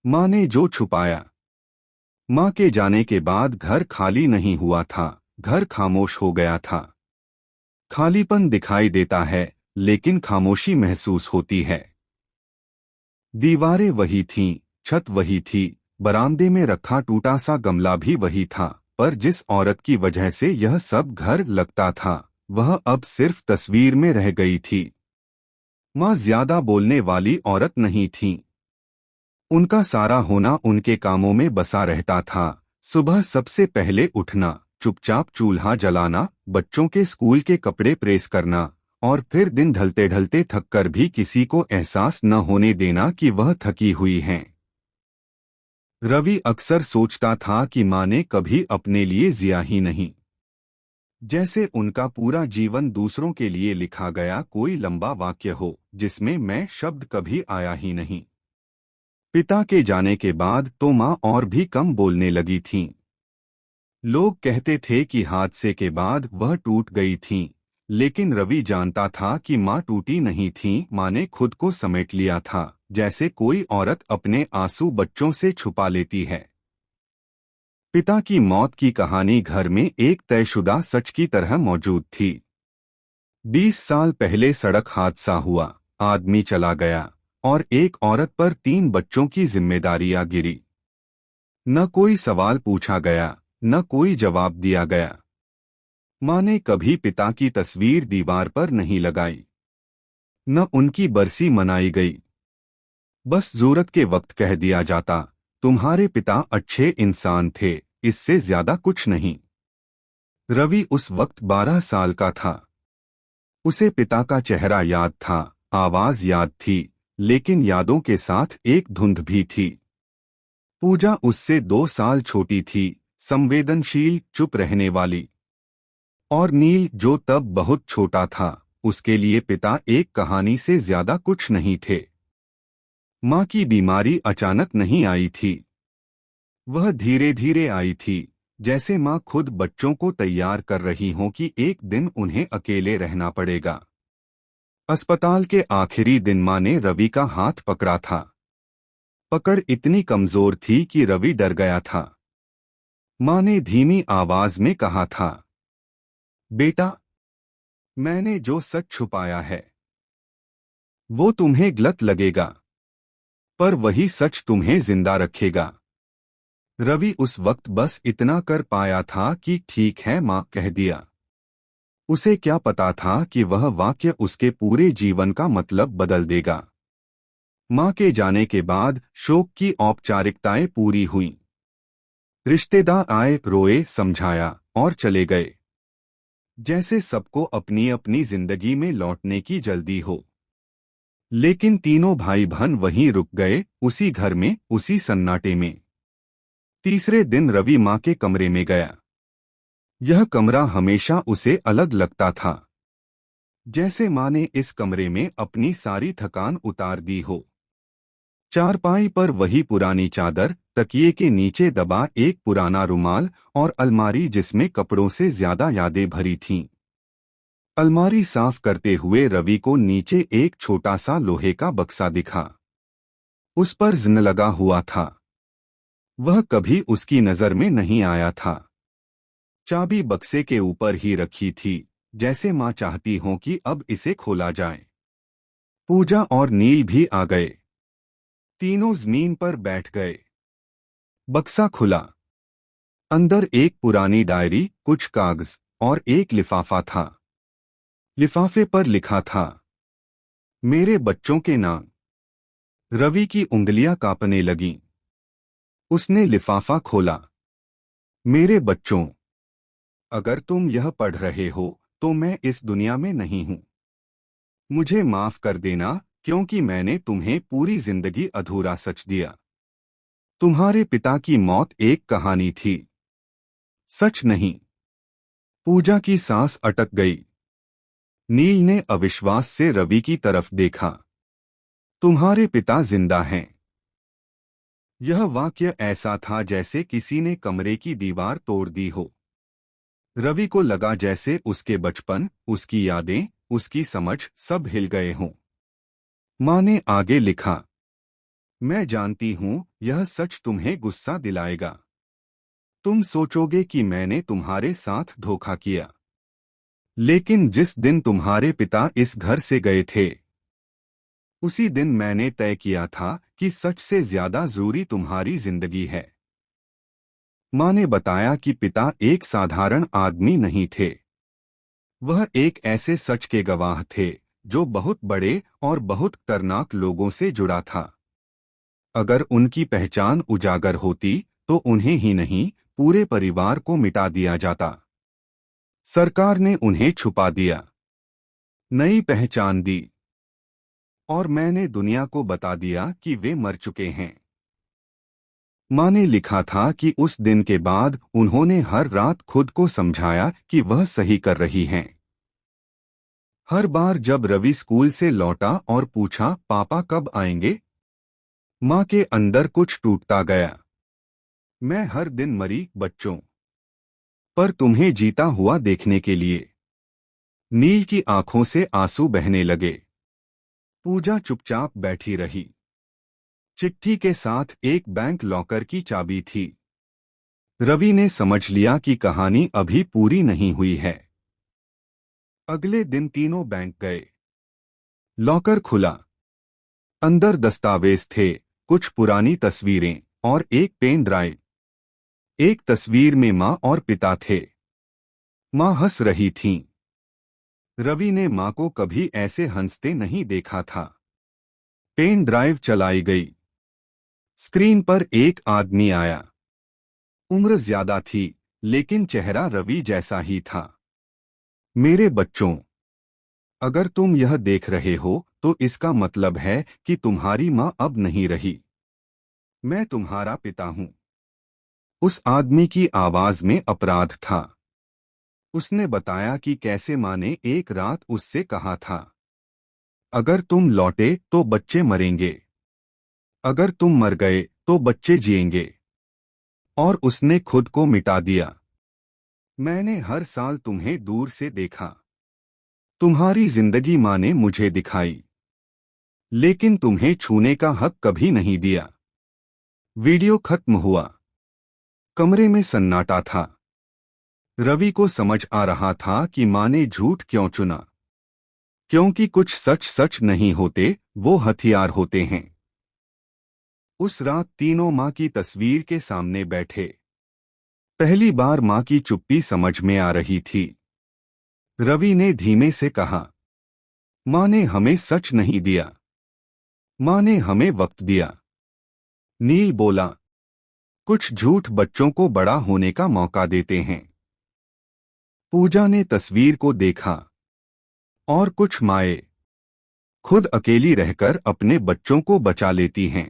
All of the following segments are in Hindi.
माँ ने जो छुपाया। माँ के जाने के बाद घर खाली नहीं हुआ था, घर खामोश हो गया था। खालीपन दिखाई देता है, लेकिन खामोशी महसूस होती है। दीवारें वही थीं, छत वही थी, बरामदे में रखा टूटा सा गमला भी वही था, पर जिस औरत की वजह से यह सब घर लगता था, वह अब सिर्फ तस्वीर में रह गई थी। माँ ज्यादा बोलने वाली औरत नहीं थीं। उनका सारा होना उनके कामों में बसा रहता था। सुबह सबसे पहले उठना, चुपचाप चूल्हा जलाना, बच्चों के स्कूल के कपड़े प्रेस करना, और फिर दिन ढलते ढलते थककर भी किसी को एहसास न होने देना कि वह थकी हुई हैं। रवि अक्सर सोचता था कि माँ ने कभी अपने लिए जिया ही नहीं। जैसे उनका पूरा जीवन दूसरों के लिए लिखा गया कोई लंबा वाक्य हो, जिसमें मैं शब्द कभी आया ही नहीं। पिता के जाने के बाद तो माँ और भी कम बोलने लगी थीं। लोग कहते थे कि हादसे के बाद वह टूट गई थीं, लेकिन रवि जानता था कि माँ टूटी नहीं थीं। माँ ने खुद को समेट लिया था, जैसे कोई औरत अपने आंसू बच्चों से छुपा लेती है। पिता की मौत की कहानी घर में एक तयशुदा सच की तरह मौजूद थी। 20 साल पहले सड़क हादसा हुआ, आदमी चला गया, और एक औरत पर 3 बच्चों की जिम्मेदारियां गिरी। न कोई सवाल पूछा गया, न कोई जवाब दिया गया। माँ ने कभी पिता की तस्वीर दीवार पर नहीं लगाई, न उनकी बरसी मनाई गई। बस जरूरत के वक्त कह दिया जाता, तुम्हारे पिता अच्छे इंसान थे, इससे ज्यादा कुछ नहीं। रवि उस वक्त 12 साल का था। उसे पिता का चेहरा याद था, आवाज याद थी, लेकिन यादों के साथ एक धुंध भी थी। पूजा उससे 2 साल छोटी थी, संवेदनशील, चुप रहने वाली। और नील, जो तब बहुत छोटा था, उसके लिए पिता एक कहानी से ज्यादा कुछ नहीं थे। माँ की बीमारी अचानक नहीं आई थी। वह धीरे धीरे आई थी, जैसे माँ खुद बच्चों को तैयार कर रही हो कि एक दिन उन्हें अकेले रहना पड़ेगा। अस्पताल के आखिरी दिन माँ ने रवि का हाथ पकड़ा था। पकड़ इतनी कमजोर थी कि रवि डर गया था। माँ ने धीमी आवाज में कहा था, बेटा, मैंने जो सच छुपाया है वो तुम्हें गलत लगेगा, पर वही सच तुम्हें जिंदा रखेगा। रवि उस वक्त बस इतना कर पाया था कि ठीक है माँ, कह दिया। उसे क्या पता था कि वह वाक्य उसके पूरे जीवन का मतलब बदल देगा। माँ के जाने के बाद शोक की औपचारिकताएं पूरी हुईं। रिश्तेदार आए, रोए, समझाया और चले गए, जैसे सबको अपनी अपनी जिंदगी में लौटने की जल्दी हो। लेकिन तीनों भाई बहन वहीं रुक गए, उसी घर में, उसी सन्नाटे में। तीसरे दिन रवि माँ के कमरे में गया। यह कमरा हमेशा उसे अलग लगता था, जैसे माँ ने इस कमरे में अपनी सारी थकान उतार दी हो। चारपाई पर वही पुरानी चादर, तकिए के नीचे दबा एक पुराना रुमाल, और अलमारी जिसमें कपड़ों से ज्यादा यादें भरी थीं। अलमारी साफ करते हुए रवि को नीचे एक छोटा सा लोहे का बक्सा दिखा। उस पर जिन्न लगा हुआ था। वह कभी उसकी नजर में नहीं आया था। चाबी बक्से के ऊपर ही रखी थी, जैसे माँ चाहती हो कि अब इसे खोला जाए। पूजा और नील भी आ गए। तीनों जमीन पर बैठ गए। बक्सा खुला। अंदर एक पुरानी डायरी, कुछ कागज और एक लिफाफा था। लिफाफे पर लिखा था, मेरे बच्चों के नाम। रवि की उंगलियां कांपने लगीं। उसने लिफाफा खोला। मेरे बच्चों, अगर तुम यह पढ़ रहे हो तो मैं इस दुनिया में नहीं हूं। मुझे माफ कर देना, क्योंकि मैंने तुम्हें पूरी जिंदगी अधूरा सच दिया। तुम्हारे पिता की मौत एक कहानी थी, सच नहीं। पूजा की सांस अटक गई। नील ने अविश्वास से रवि की तरफ देखा। तुम्हारे पिता जिंदा हैं। यह वाक्य ऐसा था जैसे किसी ने कमरे की दीवार तोड़ दी हो। रवि को लगा जैसे उसके बचपन, उसकी यादें, उसकी समझ सब हिल गए हों। माँ ने आगे लिखा, मैं जानती हूँ यह सच तुम्हें गुस्सा दिलाएगा। तुम सोचोगे कि मैंने तुम्हारे साथ धोखा किया। लेकिन जिस दिन तुम्हारे पिता इस घर से गए थे, उसी दिन मैंने तय किया था कि सच से ज्यादा जरूरी तुम्हारी जिंदगी है। माँ ने बताया कि पिता एक साधारण आदमी नहीं थे। वह एक ऐसे सच के गवाह थे जो बहुत बड़े और बहुत खतरनाक लोगों से जुड़ा था। अगर उनकी पहचान उजागर होती तो उन्हें ही नहीं, पूरे परिवार को मिटा दिया जाता। सरकार ने उन्हें छुपा दिया, नई पहचान दी, और मैंने दुनिया को बता दिया कि वे मर चुके हैं। माँ ने लिखा था कि उस दिन के बाद उन्होंने हर रात खुद को समझाया कि वह सही कर रही हैं। हर बार जब रवि स्कूल से लौटा और पूछा पापा कब आएंगे, माँ के अंदर कुछ टूटता गया। मैं हर दिन मरी बच्चों, पर तुम्हें जीता हुआ देखने के लिए। नील की आंखों से आंसू बहने लगे। पूजा चुपचाप बैठी रही। चिट्ठी के साथ एक बैंक लॉकर की चाबी थी। रवि ने समझ लिया कि कहानी अभी पूरी नहीं हुई है। अगले दिन तीनों बैंक गए। लॉकर खुला। अंदर दस्तावेज थे, कुछ पुरानी तस्वीरें और एक पेन ड्राइव। एक तस्वीर में माँ और पिता थे। माँ हंस रही थीं। रवि ने माँ को कभी ऐसे हंसते नहीं देखा था। पेन ड्राइव चलाई गई। स्क्रीन पर एक आदमी आया। उम्र ज्यादा थी, लेकिन चेहरा रवि जैसा ही था। मेरे बच्चों, अगर तुम यह देख रहे हो तो इसका मतलब है कि तुम्हारी माँ अब नहीं रही। मैं तुम्हारा पिता हूँ। उस आदमी की आवाज में अपराध था। उसने बताया कि कैसे माँ ने एक रात उससे कहा था, अगर तुम लौटे तो बच्चे मरेंगे, अगर तुम मर गए तो बच्चे जिएंगे। और उसने खुद को मिटा दिया। मैंने हर साल तुम्हें दूर से देखा। तुम्हारी जिंदगी माँ ने मुझे दिखाई, लेकिन तुम्हें छूने का हक कभी नहीं दिया। वीडियो खत्म हुआ। कमरे में सन्नाटा था। रवि को समझ आ रहा था कि माँ ने झूठ क्यों चुना। क्योंकि कुछ सच सच नहीं होते, वो हथियार होते हैं। उस रात तीनों माँ की तस्वीर के सामने बैठे। पहली बार माँ की चुप्पी समझ में आ रही थी। रवि ने धीमे से कहा, माँ ने हमें सच नहीं दिया, माँ ने हमें वक्त दिया। नील बोला, कुछ झूठ बच्चों को बड़ा होने का मौका देते हैं। पूजा ने तस्वीर को देखा। और कुछ माएँ खुद अकेली रहकर अपने बच्चों को बचा लेती हैं।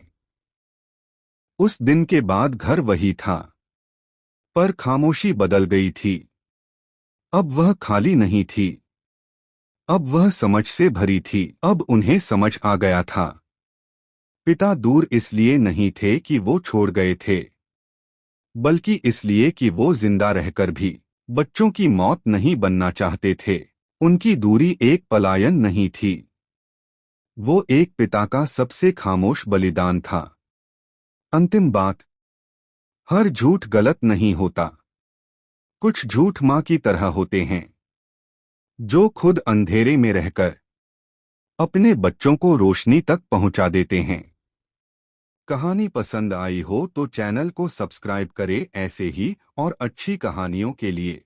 उस दिन के बाद घर वही था, पर खामोशी बदल गई थी। अब वह खाली नहीं थी, अब वह समझ से भरी थी। अब उन्हें समझ आ गया था, पिता दूर इसलिए नहीं थे कि वो छोड़ गए थे, बल्कि इसलिए कि वो जिंदा रहकर भी बच्चों की मौत नहीं बनना चाहते थे। उनकी दूरी एक पलायन नहीं थी, वो एक पिता का सबसे खामोश बलिदान था। अंतिम बात, हर झूठ गलत नहीं होता। कुछ झूठ माँ की तरह होते हैं, जो खुद अंधेरे में रहकर अपने बच्चों को रोशनी तक पहुंचा देते हैं। कहानी पसंद आई हो तो चैनल को सब्सक्राइब करें ऐसे ही और अच्छी कहानियों के लिए।